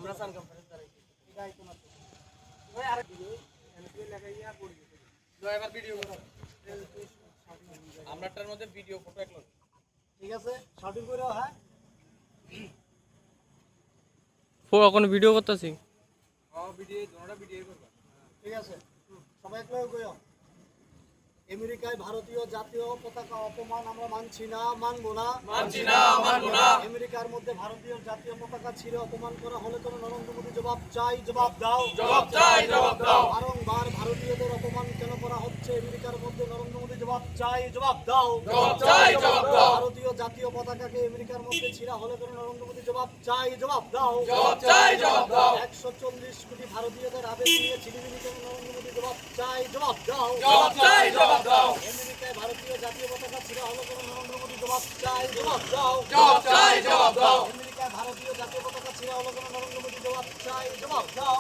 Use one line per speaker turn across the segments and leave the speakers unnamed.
আমরা সান কনফারেন্স দাঁড়াইছি এটা আইতো না তো ওই আরেক ভিডিও এনপি লাগাইয়া পড়ি ড্রাইভার ভিডিও করো আমরাটার মধ্যে ভিডিও ফটো এক লোক ঠিক আছে শুটিং করো হ্যাঁ
কোন ভিডিও করতেছি
ভিডিও দুটোটা ভিডিও করবা ঠিক আছে সবাই এক লোক কইও আমেরিকায় ভারতীয় জাতীয় পতাকা অপমান আমরা মানছি না মানবো না আমেরিকার মধ্যে ভারতীয় জাতীয় পতাকা ছিঁড়ে অপমান করা হলে কোনো নরেন্দ্র মোদী জবাব চাই জবাব দাও বারংবার ভারতীয়দের অপমান কেন করা হচ্ছে আমেরিকার মধ্যে নরেন্দ্র মোদী জবাব চাই জবাব দাও ভারতীয় জাতীয় পতাকাকে আমেরিকার মধ্যে ছিঁড়া হলে কোনো নরেন্দ্র মোদী জবাব চাই জবাব দাও 140 কোটি ভারতীয়দের আবেগ নিয়ে ছিনিমিনি কেন নরেন্দ্র মোদী জবাব চাই জবাব দাও আমেরিকায় ভারতীয় জাতীয় পতাকা ছিঁড়া হলো কেন নরেন্দ্র মোদী জবাব চাই জবাব দাও আমেরিকায় ভারতীয় জাতীয় পতাকা ছিঁড়া হলো কেন নরেন্দ্র মোদী জবাব চাই জবাব দাও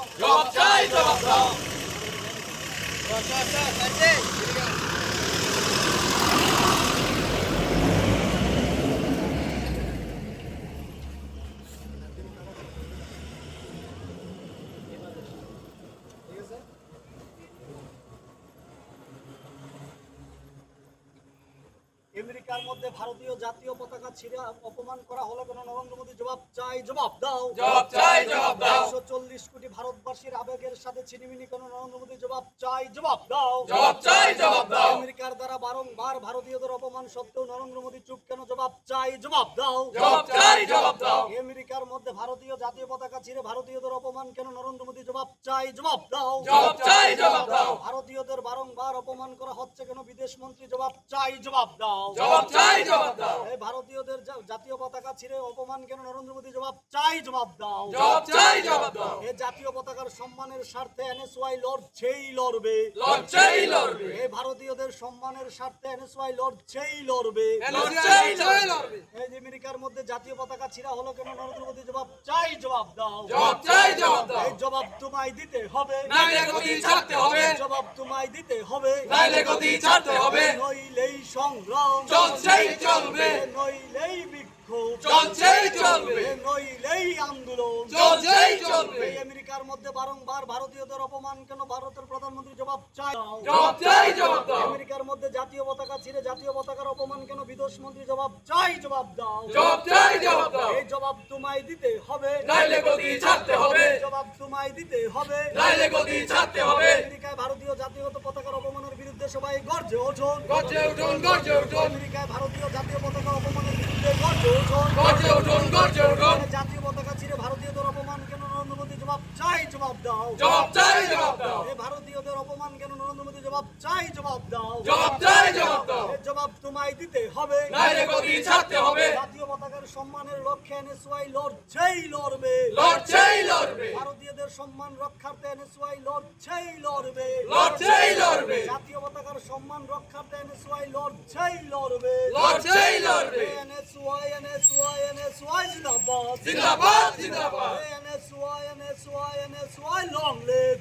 আমেরিকার মধ্যে ভারতীয় জাতীয় পতাকা ছিঁড়ে অপমান করা হলো কেন নরেন্দ্র মোদী জবাব চাই জবাব দাও 140 কোটি ভারতবাসীর আবেগের সাথে ছিনিমিনি কেন নরেন্দ্র মোদী জবাব চাই জবাব দাও আমেরিকার দ্বারা বারংবার ভারতীয়দের অপমান সত্ত্বেও নরেন্দ্র মোদী চুপ কেন জবাব চাই জবাব দাও আমেরিকার মধ্যে ভারতীয় জাতীয় পতাকা ছিঁড়ে ভারতীয়দের অপমান কেন নরেন্দ্র মোদী জবাব চাই জবাব দাও ভারতীয়দের বারংবার অপমান করা হচ্ছে কেন বিদেশ মন্ত্রী জবাব চাই জবাব দাও এই ভারতীয়দের জাতীয় পতাকা ছিঁড়ে অপমান কেন নরেন্দ্র মোদী জবাব চাই জবাব দাও এই জাতীয় পতাকার সম্মানের স্বার্থে এনএসওয়াই লড়ছেই লড়বে এই ভারতীয়দের সম্মানের স্বার্থে এনএসওয়াই লড়ছেই লড়বে এই আমেরিকার মধ্যে জাতীয় পতাকা ছিঁড়া হলো কেন নরেন্দ্র মোদী জবাব চাই জবাব দাও এই জবাব তোমায় দিতে হবে জবাব তোমায় দিতে হবে নইলেই সংগ্রাম নইলেই বিক্ষোভ নইলেই আন্দোলন আমেরিকার মধ্যে বারংবার ভারতীয়দের অপমান কেন ভারতের প্রধানমন্ত্রী জবাব চাই আমেরিকার মধ্যে জাতীয় পতাকা ছিঁড়ে জাতীয় পতাকার অপমান কেন বিদেশ মন্ত্রী জবাব চাই জবাব দাও এই জবাব তোমায় দিতে হবে জবাব তোমায় দিতে হবে আমেরিকায় ভারতীয় জাতীয় পতাকার অপমানের বিরুদ্ধে সবাই গর্জে ওঠুন আমেরিকায় ভারতীয় জাতীয় পতাকা অপমানের বিরুদ্ধে গর্জে উঠুন জাতীয় পতাকা ছিঁড়ে ভারতীয়দের অপমান কেন নরেন্দ্র মোদী জবাব চাই জবাব দাও এই ভারতীয়দের অপমান কেন নরেন্দ্র মোদী জবাব চাই জবাব দাও এই জবাব তোমায় দিতে হবে জাতীয় পতাকার সম্মানের লক্ষ্যে এনএসওয়াই লড়ছেই লড়বে ভারতীয়দের সম্মান রক্ষার্থে এনএসওয়াই লড়ছেই লড়বে জাতীয় পতাকার সম্মান রক্ষার্থে এনএসওয়াই লড়ছেই লড়বে এনএসওয়াই জিন্দাবাদ NSY long live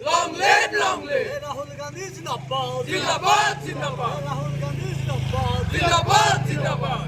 Rahul Gandhi জিন্দাবাদ রাহুল গান্ধী জিন্দাবাদ